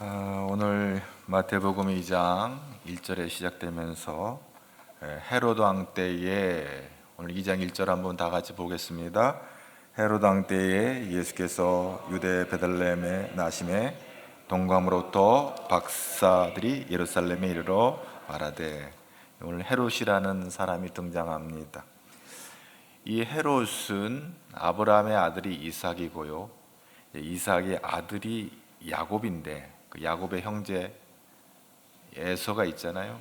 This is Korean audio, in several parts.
오늘 마태복음 2장 1절에 시작되면서 헤롯 왕 때에 오늘 2장 1절 한번 다 같이 보겠습니다. 헤롯 왕 때에 예수께서 유대 베들레헴에 나심에 동감으로부터 박사들이 예루살렘에 이르러 말하되. 오늘 헤롯이라는 사람이 등장합니다. 이 헤롯은 아브라함의 아들이 이삭이고요, 이삭의 아들이 야곱인데 그 야곱의 형제 에서가 있잖아요.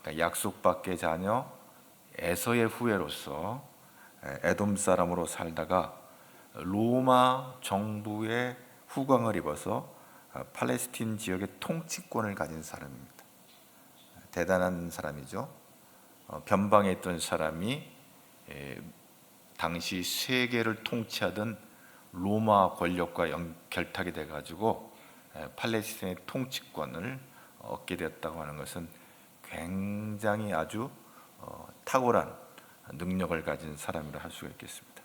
그러니까 약속받게 자녀 에서의 후예로서 에돔 사람으로 살다가 로마 정부의 후광을 입어서 팔레스틴 지역의 통치권을 가진 사람입니다. 대단한 사람이죠. 변방에 있던 사람이 당시 세계를 통치하던 로마 권력과 결탁이 돼가지고 팔레스틴의 통치권을 얻게 되었다고 하는 것은 굉장히 아주 탁월한 능력을 가진 사람이라 할 수가 있겠습니다.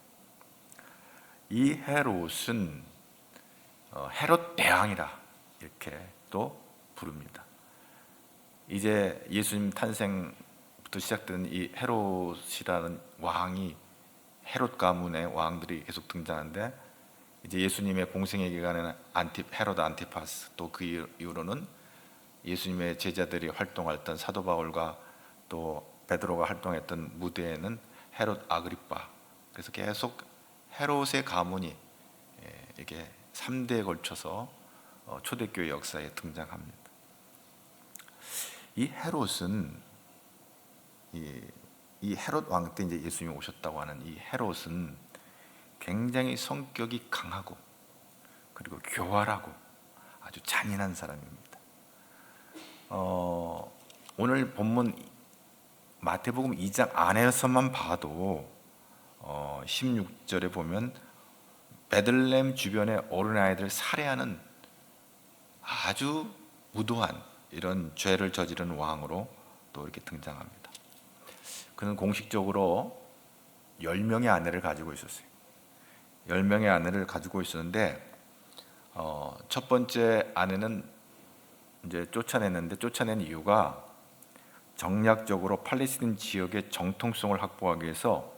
이 헤롯은 헤롯 대왕이라 이렇게 또 부릅니다. 이제 예수님 탄생부터 시작된 이 헤롯이라는 왕이, 헤롯 가문의 왕들이 계속 등장하는데, 이제 예수님의 공생의 기간에는 헤롯 안티파스, 또 그 이후로는 예수님의 제자들이 활동했던 사도 바울과 또 베드로가 활동했던 무대에는 헤롯 아그리파, 그래서 계속 헤롯의 가문이 이게 3대에 걸쳐서 초대교회 역사에 등장합니다. 이 헤롯은 이 헤롯 왕 때 이제 예수님이 오셨다고 하는 이 헤롯은 굉장히 성격이 강하고 그리고 교활하고 아주 잔인한 사람입니다. 오늘 본문 마태복음 2장 안에서만 봐도 16절에 보면 베들레헴 주변의 어린아이들 살해하는 아주 무도한 이런 죄를 저지른 왕으로 또 이렇게 등장합니다. 그는 공식적으로 10명의 아내를 가지고 있었어요. 10명의 아내를 가지고 있었는데 첫 번째 아내는 이제 쫓아낸 이유가 정략적으로 팔레스틴 지역의 정통성을 확보하기 위해서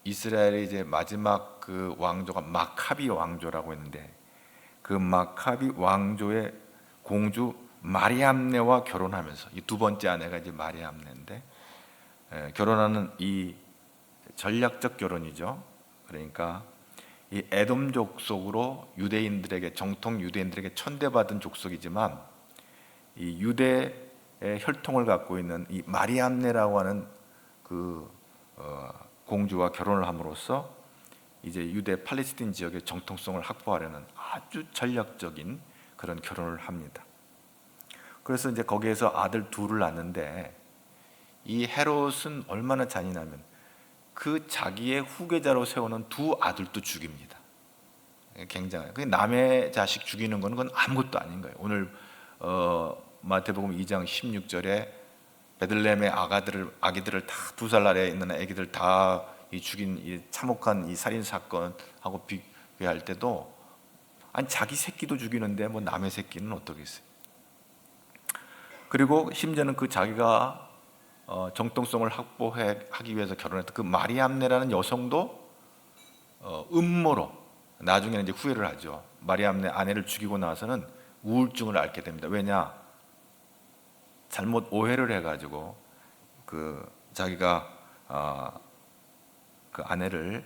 이스라엘의 이제 마지막 그 왕조가 마카비 왕조라고 했는데, 그 마카비 왕조의 공주 마리암네와 결혼하면서, 이 두 번째 아내가 이제 마리암네인데, 결혼하는 이 전략적 결혼이죠. 그러니까 이 에돔 족속으로 유대인들에게, 정통 유대인들에게 천대받은 족속이지만 이 유대의 혈통을 갖고 있는 이 마리암네라고 하는 그 공주와 결혼을 함으로써 이제 유대 팔레스틴 지역의 정통성을 확보하려는 아주 전략적인 그런 결혼을 합니다. 그래서 이제 거기에서 아들 둘을 낳는데, 이 헤롯은 얼마나 잔인하면 그 자기의 후계자로 세우는 두 아들도 죽입니다. 굉장해요. 남의 자식 죽이는 건 그건 아무것도 아닌 거예요. 오늘 마태복음 2장 16절에 베들레헴의 아기들을 다 2살 아래에 있는 아기들 다 죽인 이 참혹한 이 살인 사건하고 비교할 때도, 아니 자기 새끼도 죽이는데 뭐 남의 새끼는 어떠겠어요? 그리고 심지어는 그 자기가 정통성을 확보하기 위해서 결혼했던 그 마리암네라는 여성도 음모로, 나중에는 이제 후회를 하죠. 마리암네 아내를 죽이고 나서는 우울증을 앓게 됩니다. 왜냐? 잘못 오해를 해가지고 그 자기가 그 아내를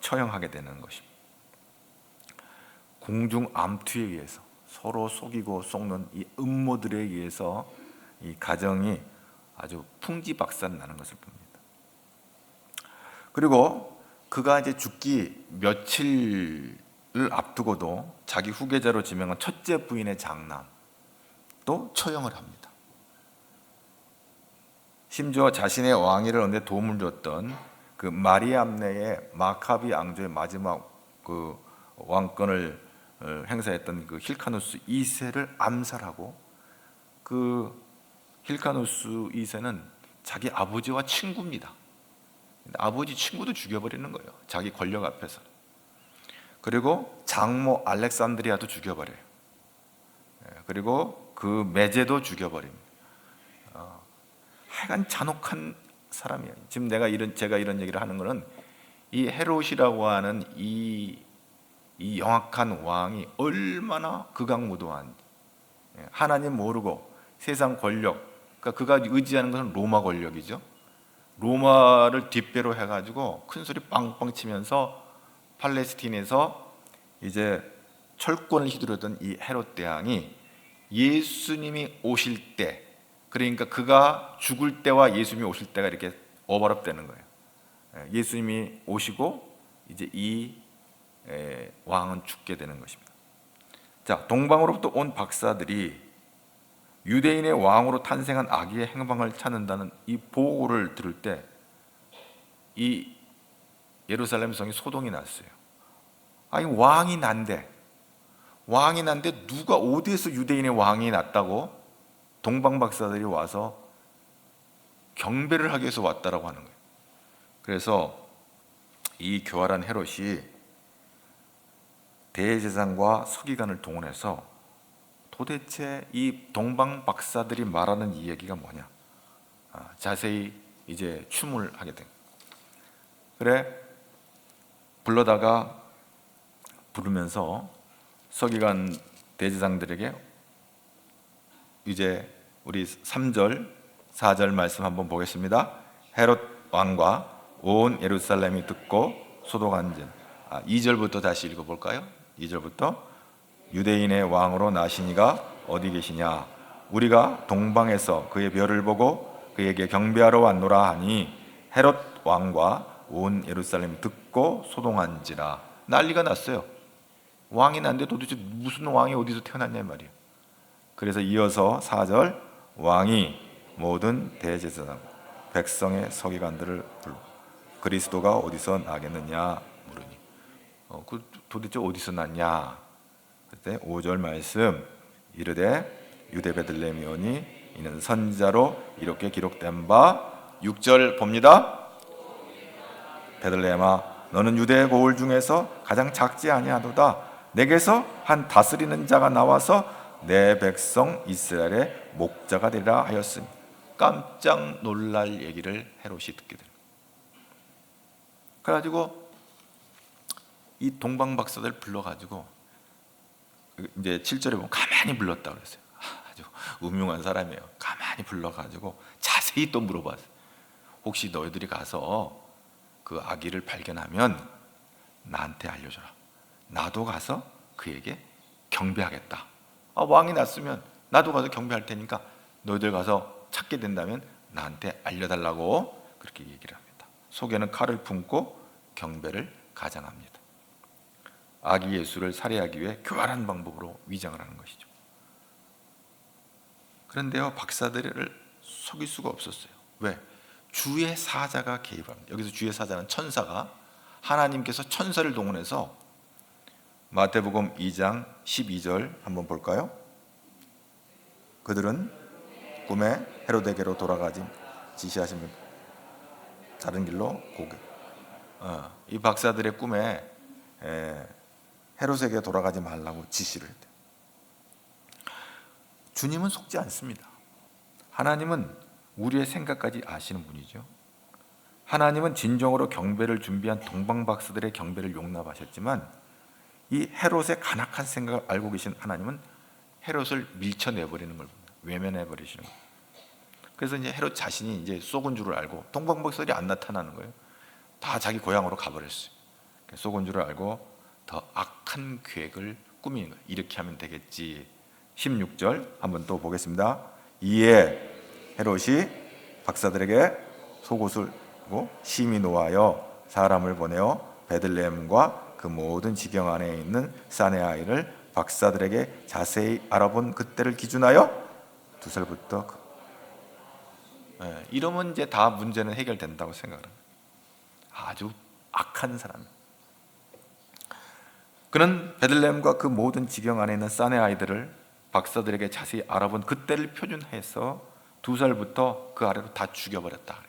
처형하게 되는 것입니다. 공중 암투에 의해서, 서로 속이고 속는 이 음모들에 의해서 이 가정이 아주 풍지박산 나는 것을 봅니다. 그리고 그가 이제 죽기 며칠을 앞두고도 자기 후계자로 지명한 첫째 부인의 장남도 처형을 합니다. 심지어 자신의 왕위를 얻는 데 도움을 줬던 그 마리암네의 마카비 왕조의 마지막 그 왕권을 행사했던 그 힐카누스 2세를 암살하고, 그 힐카누스 2세는 자기 아버지와 친구입니다. 아버지 친구도 죽여버리는 거예요, 자기 권력 앞에서. 그리고 장모 알렉산드리아도 죽여버려요. 그리고 그 매제도 죽여버립니다. 하여간 잔혹한 사람이에요. 지금 제가 이런 얘기를 하는 것은 이 헤롯이라고 하는 이 영악한 왕이 얼마나 극악무도한, 하나님 모르고 세상 권력, 그러니까 그가 의지하는 것은 로마 권력이죠. 로마를 뒷배로 해가지고 큰 소리 빵빵 치면서 팔레스틴에서 이제 철권을 휘두르던 이 헤롯 대왕이 예수님이 오실 때, 그러니까 그가 죽을 때와 예수님이 오실 때가 이렇게 오버랩되는 거예요. 예수님이 오시고 이제 이 왕은 죽게 되는 것입니다. 자, 동방으로부터 온 박사들이 유대인의 왕으로 탄생한 아기의 행방을 찾는다는 이 보고를 들을 때 이 예루살렘 성이 소동이 났어요. 아니, 왕이 난데 누가 어디에서 유대인의 왕이 났다고 동방 박사들이 와서 경배를 하기 위해서 왔다라고 하는 거예요. 그래서 이 교활한 헤롯이 대제사장과 서기관을 동원해서 도대체 이 동방 박사들이 말하는 이 얘기가 뭐냐, 자세히 이제 추문을 하게 된 거예요. 그래, 부르면서 서기관 대제사장들에게 이제 우리 3절 4절 말씀 한번 보겠습니다. 헤롯 왕과 온 예루살렘이 듣고 소동한즉, 2절부터 다시 읽어볼까요? 2절부터 유대인의 왕으로 나시니가 어디 계시냐, 우리가 동방에서 그의 별을 보고 그에게 경배하러 왔노라 하니 헤롯 왕과 온 예루살렘이 듣고 소동한지라. 난리가 났어요. 왕이 난데 도대체 무슨 왕이 어디서 태어났냐 말이에요. 그래서 이어서 4절, 왕이 모든 대제사장 백성의 서기관들을 불러 그리스도가 어디서 나겠느냐 물으니, 도대체 어디서 났냐. 그때 5절 말씀, 이르되 유대 베들레헴이오니 이는 선지자로 이렇게 기록된 바. 6절 봅니다. 베들레헴아, 너는 유대 고을 중에서 가장 작지 아니하도다. 내게서 한 다스리는 자가 나와서 내 백성 이스라엘의 목자가 되리라 하였으니. 깜짝 놀랄 얘기를 헤롯이 듣게 됩니다. 그래가지고 이 동방 박사들 불러가지고 이제 7절에 보면 가만히 불렀다 그랬어요. 아주 음흉한 사람이에요. 가만히 불러가지고 자세히 또 물어봤어요. 혹시 너희들이 가서 그 아기를 발견하면 나한테 알려줘라. 나도 가서 그에게 경배하겠다. 왕이 났으면 나도 가서 경배할 테니까 너희들 가서 찾게 된다면 나한테 알려달라고 그렇게 얘기를 합니다. 속에는 칼을 품고 경배를 가장합니다. 아기 예수를 살해하기 위해 교활한 방법으로 위장을 하는 것이죠. 그런데요, 박사들을 속일 수가 없었어요. 왜? 주의 사자가 개입합니다. 여기서 주의 사자는 천사가, 하나님께서 천사를 동원해서 마태복음 2장 12절 한번 볼까요? 그들은 꿈에 헤로데게로 돌아가지 지시하시면 다른 길로 고개. 이 박사들의 꿈에 헤롯에게 돌아가지 말라고 지시를 했대요. 주님은 속지 않습니다. 하나님은 우리의 생각까지 아시는 분이죠. 하나님은 진정으로 경배를 준비한 동방 박사들의 경배를 용납하셨지만 이 헤롯의 간악한 생각을 알고 계신 하나님은 헤롯을 밀쳐내버리는 걸 봅니다. 외면해버리시는 거예요. 그래서 이제 헤롯 자신이 이제 속은 줄을 알고 동방 박사들이 안 나타나는 거예요. 다 자기 고향으로 가버렸어요. 속은 줄을 알고 더 악한 계획을 꾸미는 거예요. 이렇게 하면 되겠지. 16절 한번 또 보겠습니다. 이에 헤롯이 박사들에게 속옷을 입고 심히 노하여 사람을 보내어 베들레헴과 그 모든 지경 안에 있는 싼의 아이를 박사들에게 자세히 알아본 그때를 기준하여 2살부터 이러면 이제 다 문제는 해결된다고 생각을 합니다. 아주 악한 사람. 그는 베들레헴과 그 모든 지경 안에 있는 싼의 아이들을 박사들에게 자세히 알아본 그때를 표준해서 2살부터 그 아래로 다 죽여버렸다.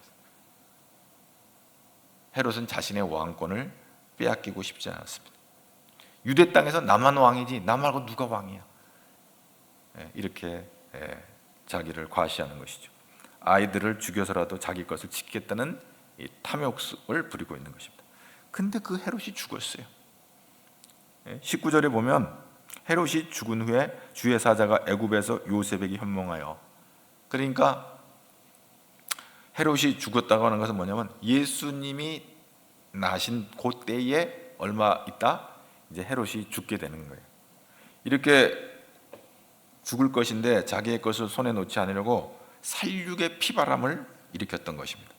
헤롯은 자신의 왕권을 빼앗기고 싶지 않았습니다. 유대 땅에서 나만 왕이지 나 말고 누가 왕이야? 이렇게 자기를 과시하는 것이죠. 아이들을 죽여서라도 자기 것을 지키겠다는 이 탐욕을 부리고 있는 것입니다. 근데 그 헤롯이 죽었어요. 19절에 보면 헤롯이 죽은 후에 주의 사자가 애굽에서 요셉에게 현몽하여, 그러니까 헤롯이 죽었다고 하는 것은 뭐냐면 예수님이 나신 그 때에 얼마 있다 이제 헤롯이 죽게 되는 거예요. 이렇게 죽을 것인데 자기의 것을 손에 놓지 않으려고 살육의 피바람을 일으켰던 것입니다.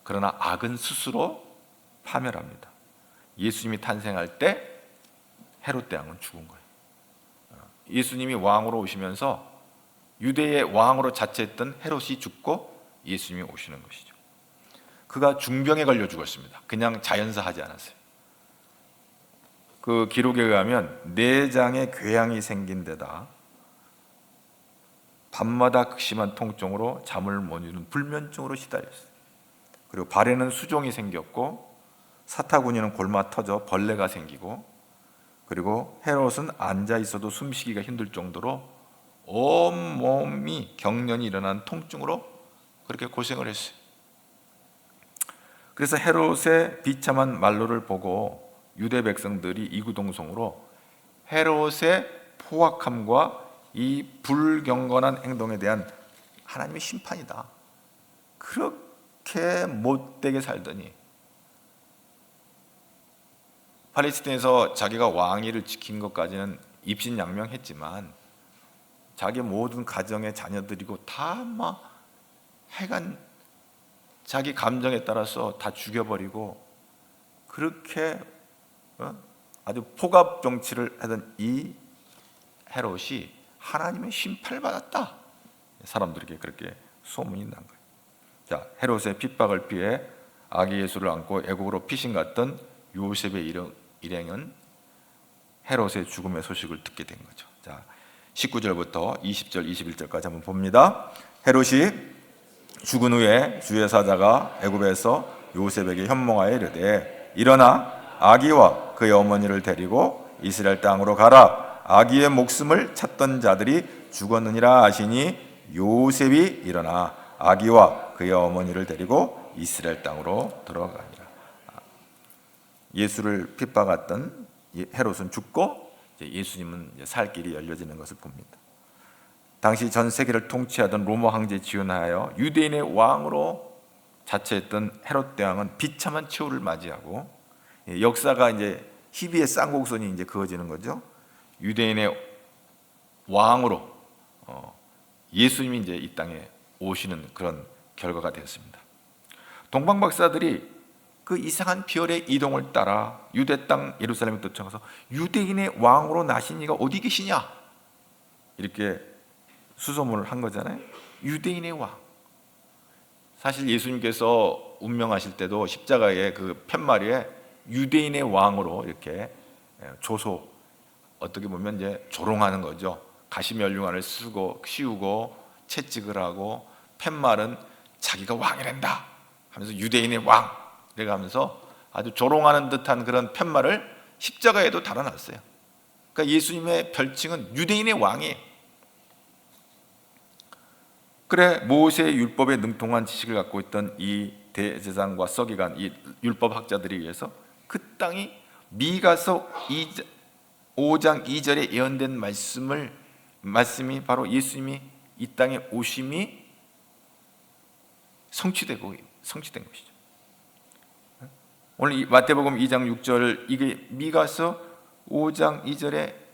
그러나 악은 스스로 파멸합니다. 예수님이 탄생할 때 헤롯 대왕은 죽은 거예요. 예수님이 왕으로 오시면서 유대의 왕으로 자처했던 헤롯이 죽고 예수님이 오시는 것이죠. 그가 중병에 걸려 죽었습니다. 그냥 자연사하지 않았어요. 그 기록에 의하면 내장에 궤양이 생긴 데다 밤마다 극심한 통증으로 잠을 못 이루는 불면증으로 시달렸어요. 그리고 발에는 수종이 생겼고 사타구니는 골마 터져 벌레가 생기고, 그리고 헤롯은 앉아 있어도 숨쉬기가 힘들 정도로 온몸이 경련이 일어난 통증으로 그렇게 고생을 했어요. 그래서 헤롯의 비참한 말로를 보고 유대 백성들이 이구동성으로 헤롯의 포악함과 이 불경건한 행동에 대한 하나님의 심판이다, 그렇게 못되게 살더니 팔레스틴에서 자기가 왕위를 지킨 것까지는 입신양명했지만 자기 모든 가정의 자녀들이고 다 막 하여간 자기 감정에 따라서 다 죽여버리고 그렇게 아주 폭압 정치를 하던 이 헤롯이 하나님의 심판을 받았다, 사람들에게 그렇게 소문이 난 거예요. 자, 헤롯의 핍박을 피해 아기 예수를 안고 애국으로 피신 갔던 요셉의 일행은 헤롯의 죽음의 소식을 듣게 된 거죠. 자, 19절부터 20절, 21절까지 한번 봅니다. 헤롯이 죽은 후에 주의 사자가 애굽에서 요셉에게 현몽하여 이르되 일어나 아기와 그의 어머니를 데리고 이스라엘 땅으로 가라. 아기의 목숨을 찾던 자들이 죽었느니라 하시니 요셉이 일어나 아기와 그의 어머니를 데리고 이스라엘 땅으로 들어가니라. 예수를 핍박했던 헤롯은 죽고 예수님은 살 길이 열려지는 것을 봅니다. 당시 전 세계를 통치하던 로마 황제에 지원하여 유대인의 왕으로 자처했던 헤롯 대왕은 비참한 최후를 맞이하고 역사가 이제 희비의 쌍곡선이 이제 그어지는 거죠. 유대인의 왕으로 예수님이 이제 이 땅에 오시는 그런 결과가 되었습니다. 동방 박사들이 그 이상한 별의 이동을 따라 유대 땅 예루살렘에 도착해서 유대인의 왕으로 나신 이가 어디 계시냐 이렇게 수소문을 한 거잖아요. 유대인의 왕. 사실 예수님께서 운명하실 때도 십자가의 그 팻말에 유대인의 왕으로 이렇게 조소, 어떻게 보면 이제 조롱하는 거죠. 가시면류관을 쓰고 씌우고 채찍을 하고 팻말은 자기가 왕이란다 하면서 유대인의 왕 이렇게 하면서 아주 조롱하는 듯한 그런 팻말을 십자가에도 달아놨어요. 그러니까 예수님의 별칭은 유대인의 왕이에요. 그래, 모세의 율법에 능통한 지식을 갖고 있던 이 대제사장과 서기관, 이 율법학자들에 의해서 그 땅이 미가서 5장 2절에 예언된 말씀이 바로 예수님이 이 땅에 오심이 성취된 것이죠. 오늘 이 마태복음 2장 6절, 이게 미가서 5장 2절에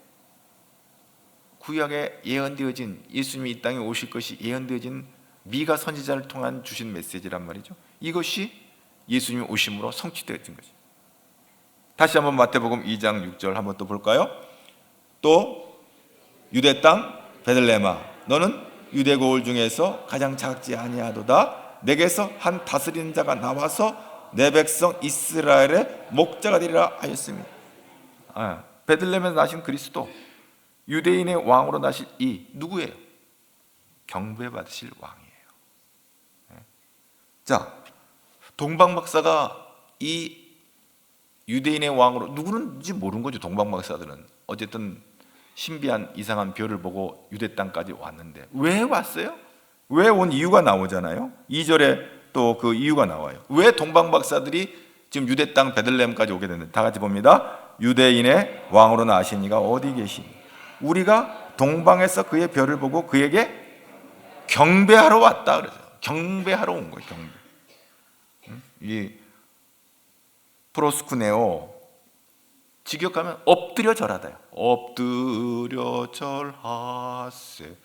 구약에 예언되어진 예수님이 이 땅에 오실 것이 예언되어진 미가 선지자를 통한 주신 메시지란 말이죠. 이것이 예수님이 오심으로 성취되어진 거죠. 다시 한번 마태복음 2장 6절 한번 또 볼까요? 또 유대 땅 베들레헴아 너는 유대 고을 중에서 가장 작지 아니하도다. 내게서 한 다스리는 자가 나와서 내 백성 이스라엘의 목자가 되리라 하였습니다. 베들레헴에서 나신 그리스도, 유대인의 왕으로 나실 이 누구예요? 경배 받으실 왕이에요. 자, 동방 박사가 이 유대인의 왕으로, 누구는지 모르는 거죠. 동방박사들은 어쨌든 신비한 이상한 별을 보고 유대 땅까지 왔는데 왜 왔어요? 왜 온 이유가 나오잖아요. 2절에 또 그 이유가 나와요. 왜 동방박사들이 지금 유대 땅 베들레헴까지 오게 됐는데, 다 같이 봅니다. 유대인의 왕으로 나신 이가 어디 계시니? 우리가 동방에서 그의 별을 보고 그에게 경배하러 왔다 그래서 경배하러 온 거예요. 경배. 이 프로스쿠네오 직역하면 엎드려 절하다요. 엎드려 절하세,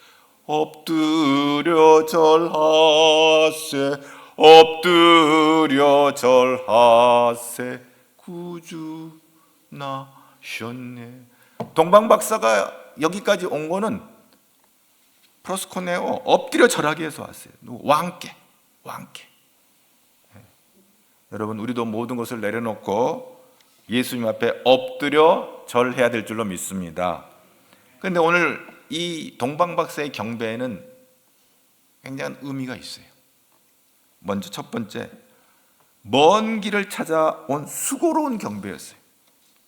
엎드려 절하세, 엎드려 절하세, 구주 나셨네. 동방박사가 여기까지 온 거는 프로스코네오 엎드려 절하기 위해서 왔어요. 왕께. 여러분, 우리도 모든 것을 내려놓고 예수님 앞에 엎드려 절해야 될 줄로 믿습니다. 그런데 오늘 이 동방박사의 경배에는 굉장한 의미가 있어요. 먼저 첫 번째, 먼 길을 찾아온 수고로운 경배였어요.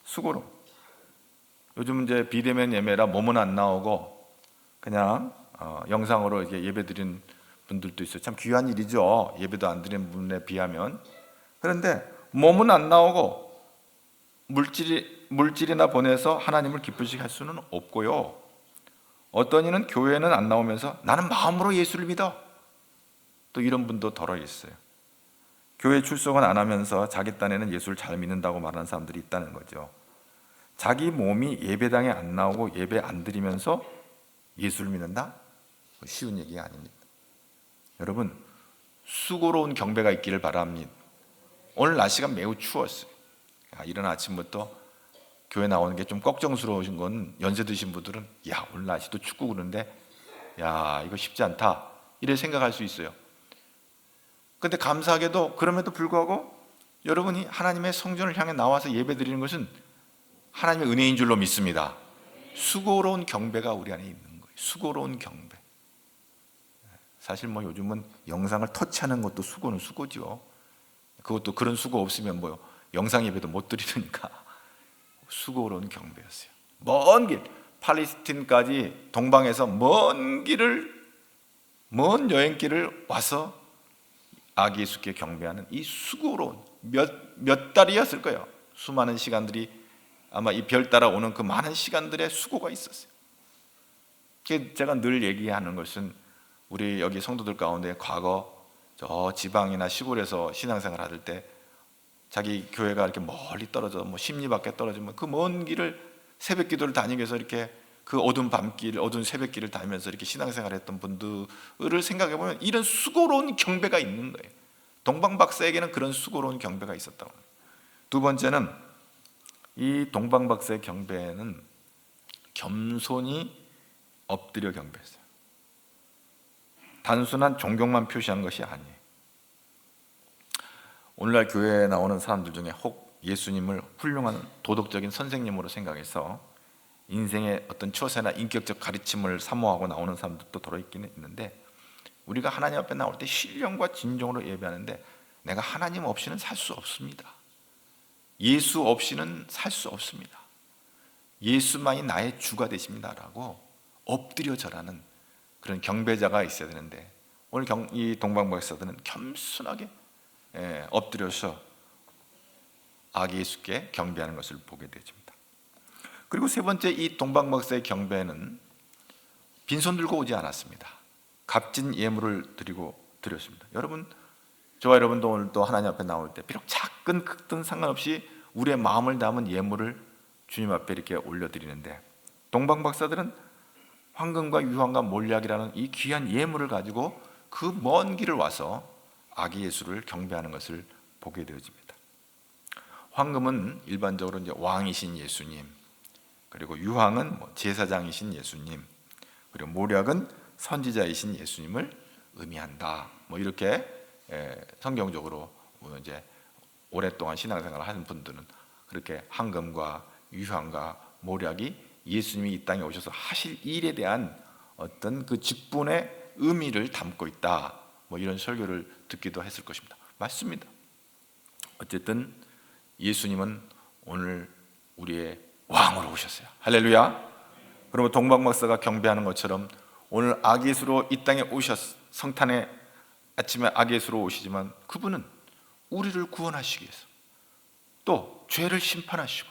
수고로. 요즘 이제 비대면 예매라 몸은 안 나오고 그냥 영상으로 이렇게 예배 드린 분들도 있어요. 참 귀한 일이죠. 예배도 안 드린 분에 비하면. 그런데 몸은 안 나오고 물질이나 보내서 하나님을 기쁘시게 할 수는 없고요. 어떤 이는 교회는 안 나오면서 나는 마음으로 예수를 믿어. 또 이런 분도 덜어 있어요. 교회 출석은 안 하면서 자기 딴에는 예수를 잘 믿는다고 말하는 사람들이 있다는 거죠. 자기 몸이 예배당에 안 나오고 예배 안 드리면서 예수를 믿는다? 쉬운 얘기가 아닙니다. 여러분, 수고로운 경배가 있기를 바랍니다. 오늘 날씨가 매우 추웠어요. 이른 아침부터 교회 나오는 게 좀 걱정스러우신 건 연세 드신 분들은 야, 오늘 날씨도 춥고 그런데 야, 이거 쉽지 않다 이래 생각할 수 있어요. 그런데 감사하게도 그럼에도 불구하고 여러분이 하나님의 성전을 향해 나와서 예배 드리는 것은 하나님의 은혜인 줄로 믿습니다. 수고로운 경배가 우리 안에 있는 거예요. 수고로운 경배. 사실 뭐 요즘은 영상을 터치하는 것도 수고는 수고죠. 그것도 그런 수고 없으면 뭐 영상 예배도 못 드리니까 수고로운 경배였어요. 먼 길, 팔레스틴까지 동방에서 먼 여행길을 와서 아기 예수께 경배하는 이 수고로운 몇 달이었을 거예요. 수많은 시간들이 아마 이 별 따라 오는 그 많은 시간들의 수고가 있었어요. 제가 늘 얘기하는 것은 우리 여기 성도들 가운데 과거 저 지방이나 시골에서 신앙생활 할 때 자기 교회가 이렇게 멀리 떨어져 뭐 십리 밖에 떨어지면 그 먼 길을 새벽 기도를 다니기 위해서 이렇게 그 어두운 밤길, 어두운 새벽길을 다니면서 이렇게 신앙생활 했던 분들을 생각해 보면 이런 수고로운 경배가 있는 거예요. 동방박사에게는 그런 수고로운 경배가 있었다고 합니다. 두 번째는 이 동방박사의 경배는 겸손히 엎드려 경배했어요. 단순한 존경만 표시한 것이 아니에요. 오늘날 교회에 나오는 사람들 중에 혹 예수님을 훌륭한 도덕적인 선생님으로 생각해서 인생의 어떤 처세나 인격적 가르침을 사모하고 나오는 사람들도 들어있기는 있는데, 우리가 하나님 앞에 나올 때 신령과 진정으로 예배하는데 내가 하나님 없이는 살 수 없습니다. 예수 없이는 살 수 없습니다. 예수만이 나의 주가 되십니다 라고 엎드려 절하는 그런 경배자가 있어야 되는데, 오늘 이 동방박사들은 겸손하게 엎드려서 아기 예수께 경배하는 것을 보게 되십니다. 그리고 세 번째, 이 동방박사의 경배는 빈손 들고 오지 않았습니다. 값진 예물을 드렸습니다. 여러분, 저와 여러분도 오늘 또 하나님 앞에 나올 때 비록 작든 크든 상관없이 우리의 마음을 담은 예물을 주님 앞에 이렇게 올려드리는데, 동방박사들은 황금과 유황과 몰약이라는 이 귀한 예물을 가지고 그 먼 길을 와서 아기 예수를 경배하는 것을 보게 되어집니다. 황금은 일반적으로 이제 왕이신 예수님, 그리고 유황은 제사장이신 예수님, 그리고 몰약은 선지자이신 예수님을 의미한다. 이렇게 성경적으로 이제 오랫동안 신앙생활을 하는 분들은 그렇게 황금과 유황과 몰약이 예수님이 이 땅에 오셔서 하실 일에 대한 어떤 그 직분의 의미를 담고 있다. 이런 설교를 듣기도 했을 것입니다. 맞습니다. 어쨌든 예수님은 오늘 우리의 왕으로 오셨어요. 할렐루야. 그러면 동방박사가 경배하는 것처럼 오늘 아기예수로 이 땅에 성탄의 아침에 아기예수로 오시지만 그분은 우리를 구원하시기 위해서, 또 죄를 심판하시고,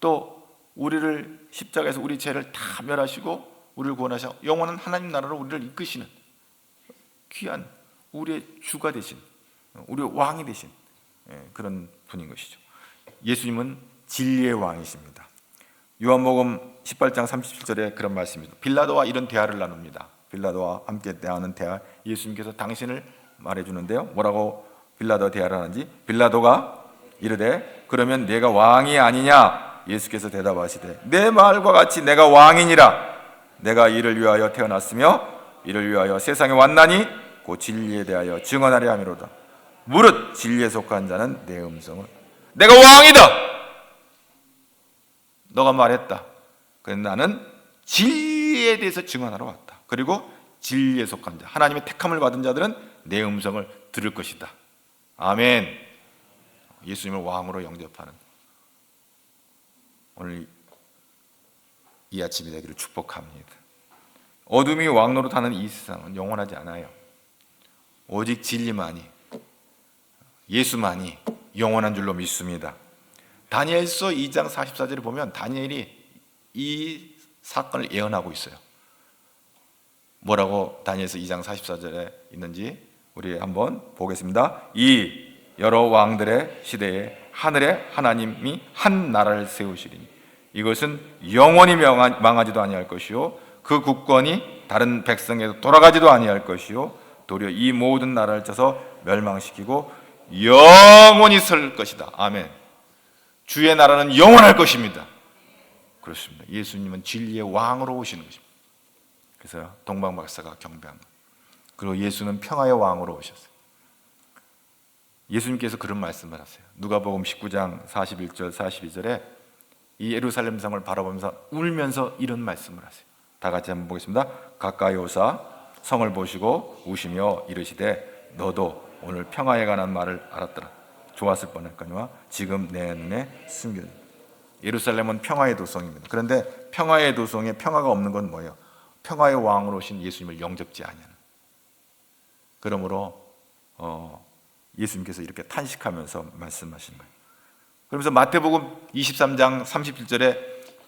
또 우리를 십자가에서 우리 죄를 다 멸하시고 우리를 구원하셔 영원한 하나님 나라로 우리를 이끄시는 귀한 우리의 주가 되신, 우리의 왕이 되신 그런 분인 것이죠. 예수님은 진리의 왕이십니다. 요한복음 18장 37절에 그런 말씀입니다. 빌라도와 이런 대화를 나눕니다. 빌라도와 함께 대하는 대화, 예수님께서 당신을 말해주는데요, 뭐라고 빌라도와 대화를 하는지. 빌라도가 이르되 그러면 내가 왕이 아니냐? 예수께서 대답하시되 내 말과 같이 내가 왕이니라. 내가 이를 위하여 태어났으며 이를 위하여 세상에 왔나니 곧 진리에 대하여 증언하려 함이로다. 무릇 진리에 속한 자는 내 음성을, 내가 왕이다, 너가 말했다, 그래서 나는 진리에 대해서 증언하러 왔다. 그리고 진리에 속한 자, 하나님의 택함을 받은 자들은 내 음성을 들을 것이다. 아멘. 예수님을 왕으로 영접하는 오늘 이 아침이 되기를 축복합니다. 어둠이 왕노릇하는 이 세상은 영원하지 않아요. 오직 진리만이, 예수만이 영원한 줄로 믿습니다. 다니엘서 2장 44절에 보면 다니엘이 이 사건을 예언하고 있어요. 뭐라고 다니엘서 2장 44절에 있는지 우리 한번 보겠습니다. 이 여러 왕들의 시대에 하늘에 하나님이 한 나라를 세우시리니 이것은 영원히 망하지도 아니할 것이요 그 국권이 다른 백성에서 돌아가지도 아니할 것이요 도리어 이 모든 나라를 쳐서 멸망시키고 영원히 설 것이다. 아멘. 주의 나라는 영원할 것입니다. 그렇습니다. 예수님은 진리의 왕으로 오시는 것입니다. 그래서 동방박사가 경배한 것. 그리고 예수는 평화의 왕으로 오셨어요. 예수님께서 그런 말씀을 하세요. 누가복음 19장 41절 42절에 이 예루살렘 성을 바라보면서 울면서 이런 말씀을 하세요. 다 같이 한번 보겠습니다. 가까이 오사 성을 보시고 우시며 이르시되 너도 오늘 평화에 관한 말을 알았더라. 좋았을 뻔했거니와 지금 내 눈에 숨겨진. 예루살렘은 평화의 도성입니다. 그런데 평화의 도성에 평화가 없는 건 뭐예요? 평화의 왕으로 오신 예수님을 영접지 않냐는. 그러므로 예수님께서 이렇게 탄식하면서 말씀하시는 거예요. 그러면서 마태복음 23장 37절에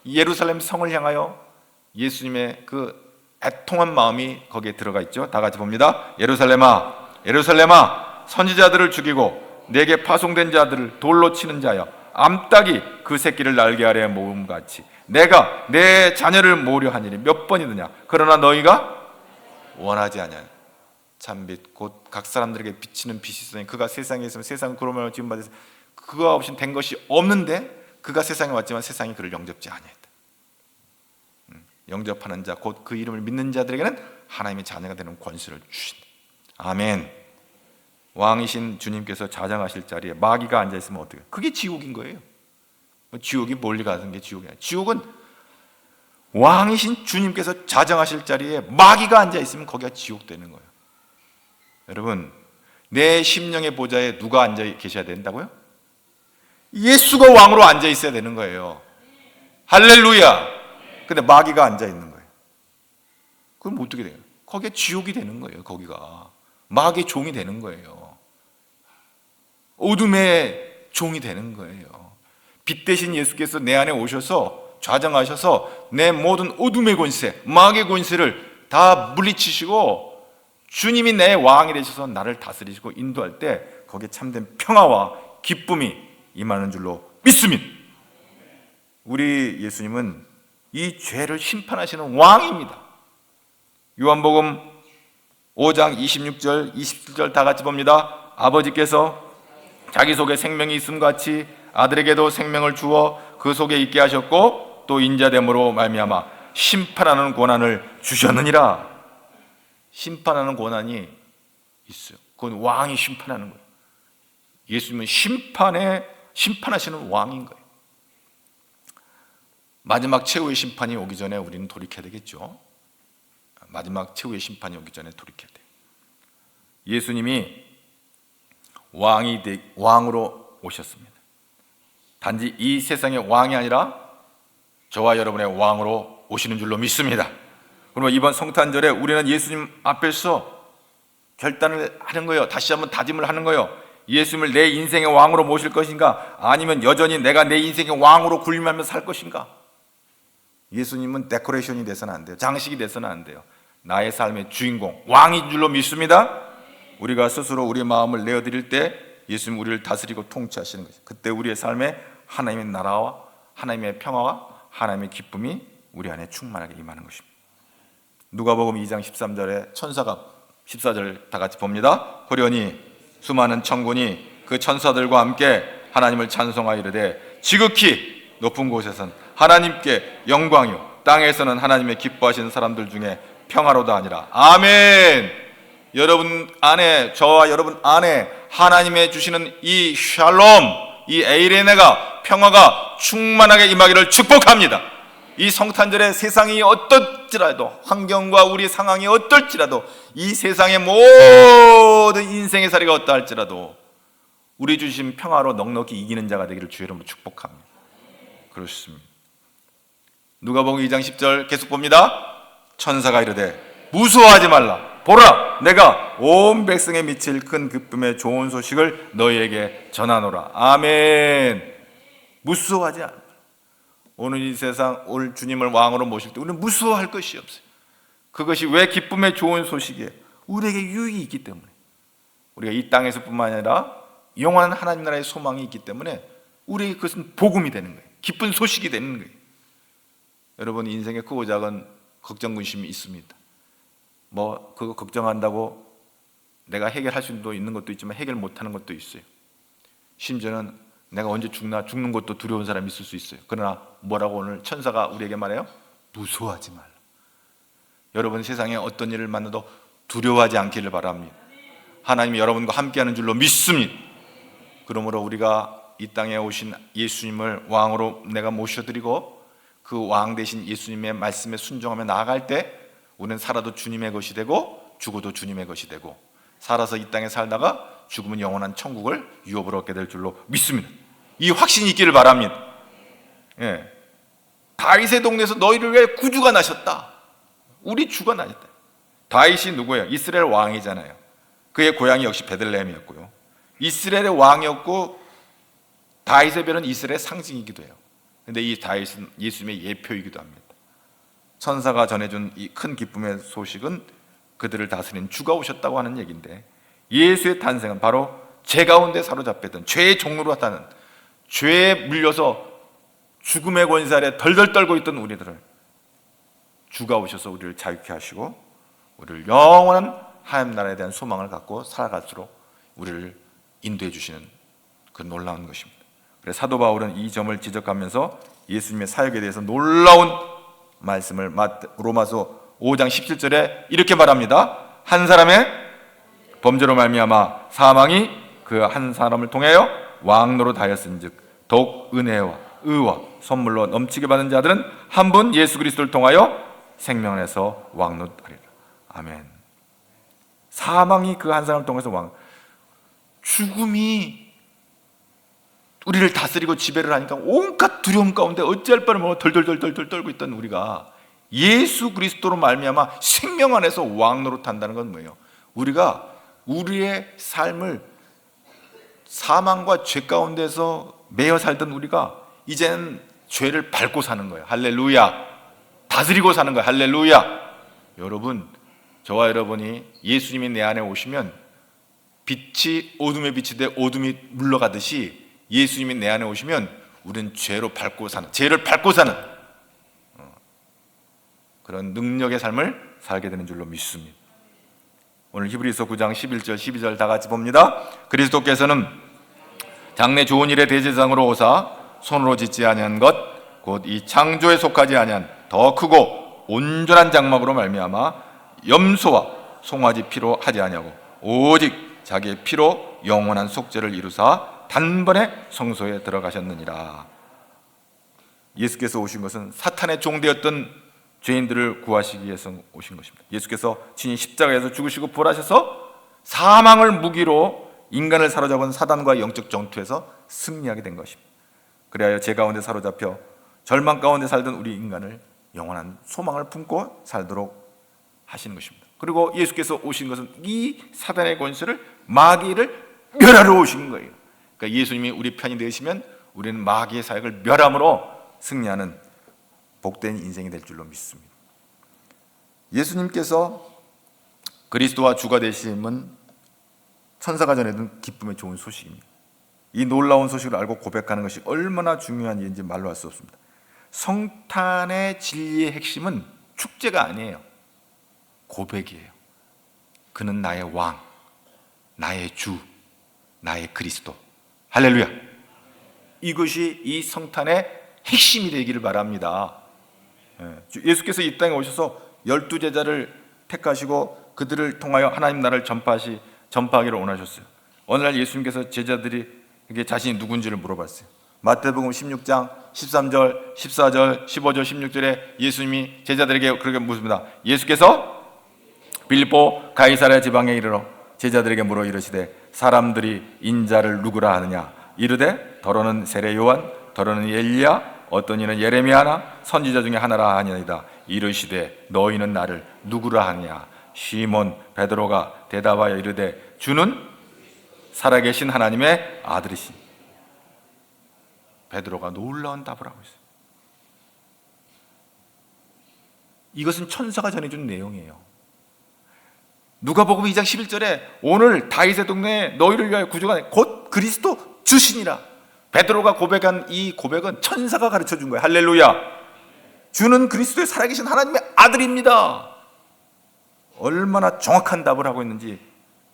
예루살렘 성을 향하여 예수님의 그 애통한 마음이 거기에 들어가 있죠. 다 같이 봅니다. 예루살렘아 예루살렘아 선지자들을 죽이고 내게 파송된 자들을 돌로 치는 자여 암탉이 그 새끼를 날개 아래에 모음같이 내가 내 자녀를 모으려 하니니 몇 번이느냐. 그러나 너희가 원하지 아니하냐. 참빛 곧 각 사람들에게 비치는 빛이 있으니 그가 세상에 있으면 세상은 그러므로 지음받아서 그가 없인 된 것이 없는데 그가 세상에 왔지만 세상이 그를 영접지 아니했다. 영접하는 자 곧 그 이름을 믿는 자들에게는 하나님의 자녀가 되는 권세를 주신다. 아멘. 왕이신 주님께서 자정하실 자리에 마귀가 앉아있으면 어떻게 해요? 그게 지옥인 거예요. 지옥이 멀리 가는 게 지옥이 아니에요. 지옥은 왕이신 주님께서 자정하실 자리에 마귀가 앉아있으면 거기가 지옥 되는 거예요. 여러분, 내 심령의 보좌에 누가 앉아 계셔야 된다고요? 예수가 왕으로 앉아 있어야 되는 거예요. 할렐루야. 근데 마귀가 앉아 있는 거예요. 그럼 어떻게 돼요? 거기가 지옥이 되는 거예요. 거기가 마귀의 종이 되는 거예요. 어둠의 종이 되는 거예요. 빛 대신 예수께서 내 안에 오셔서 좌정하셔서 내 모든 어둠의 권세, 마귀의 권세를 다 물리치시고 주님이 내 왕이 되셔서 나를 다스리시고 인도할 때 거기에 참된 평화와 기쁨이 임하는 줄로 믿습니다. 우리 예수님은 이 죄를 심판하시는 왕입니다. 요한복음 5장 26절 27절 다 같이 봅니다. 아버지께서 자기 속에 생명이 있음 같이 아들에게도 생명을 주어 그 속에 있게 하셨고 또 인자됨으로 말미암아 심판하는 권한을 주셨느니라. 심판하는 권한이 있어요. 그건 왕이 심판하는 거예요. 예수님은 심판하시는 왕인 거예요. 마지막 최후의 심판이 오기 전에 우리는 돌이켜야 되겠죠. 마지막 최후의 심판이 오기 전에 돌이켜야 돼요. 예수님이 왕으로 오셨습니다. 단지 이 세상의 왕이 아니라 저와 여러분의 왕으로 오시는 줄로 믿습니다. 그러면 이번 성탄절에 우리는 예수님 앞에서 결단을 하는 거예요. 다시 한번 다짐을 하는 거예요. 예수님을 내 인생의 왕으로 모실 것인가, 아니면 여전히 내가 내 인생의 왕으로 군림하며 살 것인가. 예수님은 데코레이션이 돼서는 안 돼요. 장식이 돼서는 안 돼요. 나의 삶의 주인공, 왕인 줄로 믿습니다. 우리가 스스로 우리의 마음을 내어드릴 때 예수님 우리를 다스리고 통치하시는 것이죠. 그때 우리의 삶에 하나님의 나라와 하나님의 평화와 하나님의 기쁨이 우리 안에 충만하게 임하는 것입니다. 누가복음 2장 13절에 천사가 14절 다 같이 봅니다. 호련히 수많은 천군이 그 천사들과 함께 하나님을 찬송하여 이르되 지극히 높은 곳에선 하나님께 영광이요 땅에서는 하나님의 기뻐하시는 사람들 중에 평화로다 하니라. 아멘. 여러분 안에, 저와 여러분 안에 하나님의 주시는 이 샬롬, 이 에이레네가, 평화가 충만하게 임하기를 축복합니다. 이 성탄절에 세상이 어떨지라도, 환경과 우리 상황이 어떨지라도, 이 세상의 모든 인생의 사리가 어떠할지라도 우리 주신 평화로 넉넉히 이기는 자가 되기를 주의 이름으로 축복합니다. 그렇습니다. 누가복음 2장 10절 계속 봅니다. 천사가 이르되 무서워하지 말라. 보라, 내가 온 백성에 미칠 큰 기쁨의 좋은 소식을 너희에게 전하노라. 아멘. 무서워하지 않아. 오늘 이 세상, 오늘 주님을 왕으로 모실 때 우리는 무서워할 것이 없어요. 그것이 왜 기쁨의 좋은 소식이에요? 우리에게 유익이 있기 때문에. 우리가 이 땅에서뿐만 아니라 영원한 하나님 나라의 소망이 있기 때문에 우리에게 그것은 복음이 되는 거예요. 기쁜 소식이 되는 거예요. 여러분 인생에 크고 작은 걱정 근심이 있습니다. 뭐 그거 걱정한다고 내가 해결할 수 있는 것도 있지만 해결 못하는 것도 있어요. 심지어는 내가 언제 죽는 것도 두려운 사람이 있을 수 있어요. 그러나 뭐라고 오늘 천사가 우리에게 말해요? 무서워하지 말라. 여러분 세상에 어떤 일을 만나도 두려워하지 않기를 바랍니다. 하나님이 여러분과 함께하는 줄로 믿습니다. 그러므로 우리가 이 땅에 오신 예수님을 왕으로 내가 모셔드리고 그 왕 대신 예수님의 말씀에 순종하며 나아갈 때 우리는 살아도 주님의 것이 되고 죽어도 주님의 것이 되고, 살아서 이 땅에 살다가 죽으면 영원한 천국을 유업으로 얻게 될 줄로 믿습니다. 이 확신이 있기를 바랍니다. 예. 다윗의 동네에서 너희를 위해 구주가 나셨다. 우리 주가 나셨다. 다윗이 누구예요? 이스라엘 왕이잖아요. 그의 고향이 역시 베들레헴이었고요. 이스라엘의 왕이었고 다윗의 별은 이스라엘의 상징이기도 해요. 그런데 이 다윗은 예수님의 예표이기도 합니다. 천사가 전해준 이 큰 기쁨의 소식은 그들을 다스린 주가 오셨다고 하는 얘기인데, 예수의 탄생은 바로 죄 가운데 사로잡혔던 죄의 종로로 하다는, 죄에 물려서 죽음의 권세 아래 덜덜 떨고 있던 우리들을 주가 오셔서 우리를 자유케 하시고 우리를 영원한 하나님 나라에 대한 소망을 갖고 살아갈수록 우리를 인도해 주시는 그 놀라운 것입니다. 그래서 사도 바울은 이 점을 지적하면서 예수님의 사역에 대해서 놀라운 말씀을 로마서 5장 17절에 이렇게 말합니다. 한 사람의 범죄로 말미암아 사망이 그 한 사람을 통하여 왕노릇 하였은즉 더욱 은혜와 의와 선물로 넘치게 받은 자들은 한 분 예수 그리스도를 통하여 생명에서 왕노릇하리라. 아멘. 사망이 그 한 사람을 통해서 죽음이 우리를 다스리고 지배를 하니까 온갖 두려움 가운데 어찌할 바를 모르고 덜덜덜덜 떨고 있던 우리가 예수 그리스도로 말미암아 생명 안에서 왕노릇한다는 건 뭐예요? 우리가 우리의 삶을 사망과 죄 가운데서 매여 살던 우리가 이제는 죄를 밟고 사는 거예요. 할렐루야. 다스리고 사는 거예요. 할렐루야. 여러분, 저와 여러분이 예수님이 내 안에 오시면 빛이 어둠에 빛이 돼 어둠이 물러가듯이 예수님이 내 안에 오시면 우리는 죄를 밟고 사는 그런 능력의 삶을 살게 되는 줄로 믿습니다. 오늘 히브리서 9장 11절 12절 다 같이 봅니다. 그리스도께서는 장래 좋은 일의 대제사장으로 오사 손으로 짓지 아니한 것 곧 이 창조에 속하지 아니한 더 크고 온전한 장막으로 말미암아 염소와 송아지 피로 하지 아니하고 오직 자기의 피로 영원한 속죄를 이루사 단번에 성소에 들어가셨느니라. 예수께서 오신 것은 사탄의 종되었던 죄인들을 구하시기 위해서 오신 것입니다. 예수께서 친히 십자가에서 죽으시고 부활하셔서 사망을 무기로 인간을 사로잡은 사단과 영적 전투에서 승리하게 된 것입니다. 그래야 제 가운데 사로잡혀 절망 가운데 살던 우리 인간을 영원한 소망을 품고 살도록 하시는 것입니다. 그리고 예수께서 오신 것은 이 사단의 권세를, 마귀를 멸하러 오신 거예요. 그러니까 예수님이 우리 편이 되시면 우리는 마귀의 사역을 멸함으로 승리하는 복된 인생이 될 줄로 믿습니다. 예수님께서 그리스도와 주가 되심은 천사가 전해준 기쁨의 좋은 소식입니다. 이 놀라운 소식을 알고 고백하는 것이 얼마나 중요한 일인지 말로 할 수 없습니다. 성탄의 진리의 핵심은 축제가 아니에요. 고백이에요. 그는 나의 왕, 나의 주, 나의 그리스도. 할렐루야. 이것이 이 성탄의 핵심이 되기를 바랍니다. 예수께서 이 땅에 오셔서 12제자를 택하시고 그들을 통하여 하나님 나라를 전파하기를 원하셨어요. 어느 날 예수님께서 제자들이 자신이 누군지를 물어봤어요. 마태복음 16장 13절, 14절, 15절, 16절에 예수님이 제자들에게 그렇게 묻습니다. 예수께서 빌립보 가이사랴 지방에 이르러 제자들에게 물어 이르시되 사람들이 인자를 누구라 하느냐? 이르되 더러는 세례 요한, 더러는 엘리야, 어떤 이는 예레미야나 선지자 중에 하나라 하니이다. 이르시되 너희는 나를 누구라 하느냐? 시몬 베드로가 대답하여 이르되 주는 살아계신 하나님의 아들이시니. 베드로가 놀라운 답을 하고 있어요. 이것은 천사가 전해준 내용이에요. 누가복음 2장 11절에 오늘 다윗의 동네에 너희를 위하여 구주가 곧 그리스도 주시니라. 베드로가 고백한 이 고백은 천사가 가르쳐 준 거예요. 할렐루야. 주는 그리스도의 살아계신 하나님의 아들입니다. 얼마나 정확한 답을 하고 있는지.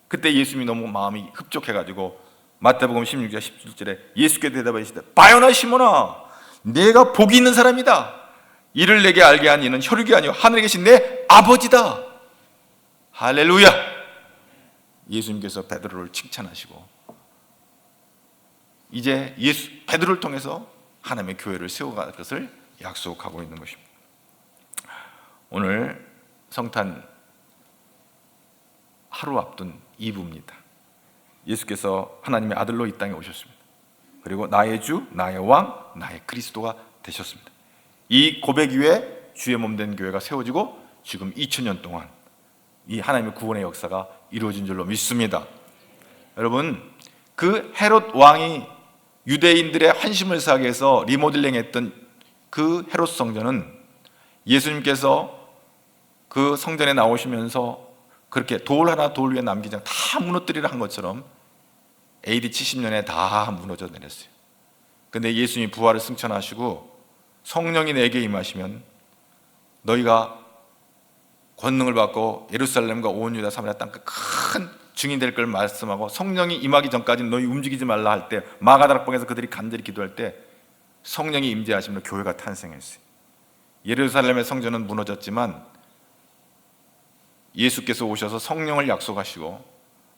그때 예수님이 너무 마음이 흡족해가지고 마태복음 16장 17절에 예수께 대답하시되 바요나 시몬아, 내가 복이 있는 사람이다. 이를 내게 알게 한 이는 혈육이 아니요 하늘에 계신 내 아버지다. 할렐루야. 예수님께서 베드로를 칭찬하시고 이제 베드로를 통해서 하나님의 교회를 세워갈 것을 약속하고 있는 것입니다. 오늘 성탄 하루 앞둔 2부입니다. 예수께서 하나님의 아들로 이 땅에 오셨습니다. 그리고 나의 주, 나의 왕, 나의 그리스도가 되셨습니다. 이 고백 위에 주의 몸된 교회가 세워지고 지금 2000년 동안 이 하나님의 구원의 역사가 이루어진 줄로 믿습니다. 여러분, 그 헤롯 왕이 유대인들의 환심을 사기 위해서 리모델링했던 그 헤롯 성전은 예수님께서 그 성전에 나오시면서 그렇게 돌 하나 돌 위에 남기지 않고 다 무너뜨리라 한 것처럼 AD 70년에 다 무너져 내렸어요. 근데 예수님이 부활을 승천하시고 성령이 내게 임하시면 너희가 권능을 받고 예루살렘과 온 유다 사마리아 땅끝 큰 증인 될 걸 말씀하고 성령이 임하기 전까지는 너희 움직이지 말라 할 때 마가다락방에서 그들이 간절히 기도할 때 성령이 임재하시면 교회가 탄생했어요. 예루살렘의 성전은 무너졌지만 예수께서 오셔서 성령을 약속하시고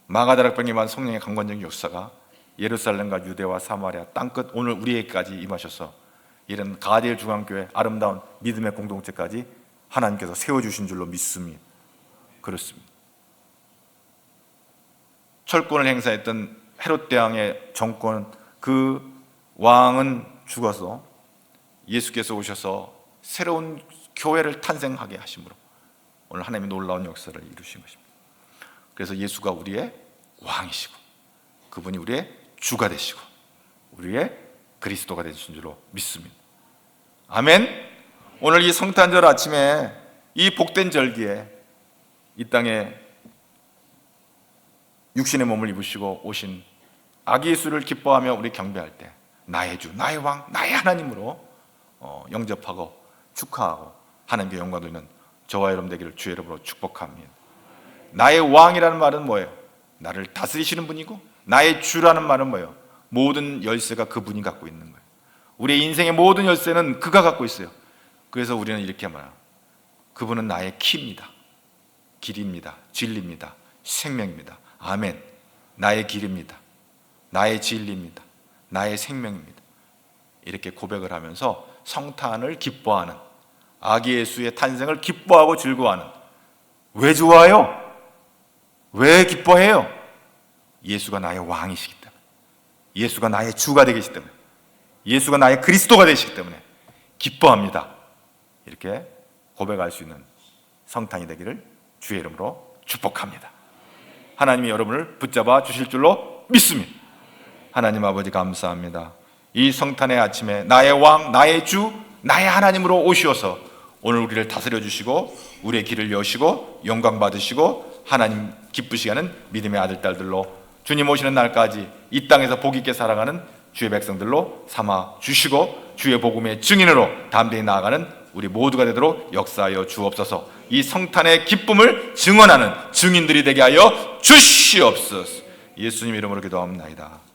마가다락방에만 성령의 강권적인 역사가 예루살렘과 유대와 사마리아 땅끝 오늘 우리에게까지 임하셔서 이런 가디엘 중앙교회 아름다운 믿음의 공동체까지 하나님께서 세워주신 줄로 믿습니다. 그렇습니다. 철권을 행사했던 헤롯 대왕의 정권, 그 왕은 죽어서 예수께서 오셔서 새로운 교회를 탄생하게 하심으로 오늘 하나님의 놀라운 역사를 이루신 것입니다. 그래서 예수가 우리의 왕이시고 그분이 우리의 주가 되시고 우리의 그리스도가 되신 줄로 믿습니다. 아멘. 오늘 이 성탄절 아침에 이 복된 절기에 이 땅에 육신의 몸을 입으시고 오신 아기 예수를 기뻐하며 우리 경배할 때 나의 주, 나의 왕, 나의 하나님으로 영접하고 축하하고 하나님께 영광 돌리는 저와 여러분 되기를 주의 이름으로 축복합니다. 나의 왕이라는 말은 뭐예요? 나를 다스리시는 분이고 나의 주라는 말은 뭐예요? 모든 열쇠가 그분이 갖고 있는 거예요. 우리의 인생의 모든 열쇠는 그가 갖고 있어요. 그래서 우리는 이렇게 말해요. 그분은 나의 키입니다. 길입니다. 진리입니다. 생명입니다. 아멘. 나의 길입니다. 나의 진리입니다. 나의 생명입니다. 이렇게 고백을 하면서 성탄을 기뻐하는 아기 예수의 탄생을 기뻐하고 즐거워하는. 왜 좋아요? 왜 기뻐해요? 예수가 나의 왕이시기 때문에, 예수가 나의 주가 되기 때문에, 예수가 나의 그리스도가 되시기 때문에 기뻐합니다. 이렇게 고백할 수 있는 성탄이 되기를 주의 이름으로 축복합니다. 하나님이 여러분을 붙잡아 주실 줄로 믿습니다. 하나님 아버지 감사합니다. 이 성탄의 아침에 나의 왕, 나의 주, 나의 하나님으로 오시어서 오늘 우리를 다스려 주시고 우리의 길을 여시고 영광 받으시고 하나님 기쁘시게 하는 믿음의 아들, 딸들로 주님 오시는 날까지 이 땅에서 복 있게 살아가는 주의 백성들로 삼아 주시고 주의 복음의 증인으로 담대히 나아가는 우리 모두가 되도록 역사하여 주옵소서. 이 성탄의 기쁨을 증언하는 증인들이 되게 하여 주시옵소서. 예수님 이름으로 기도합니다.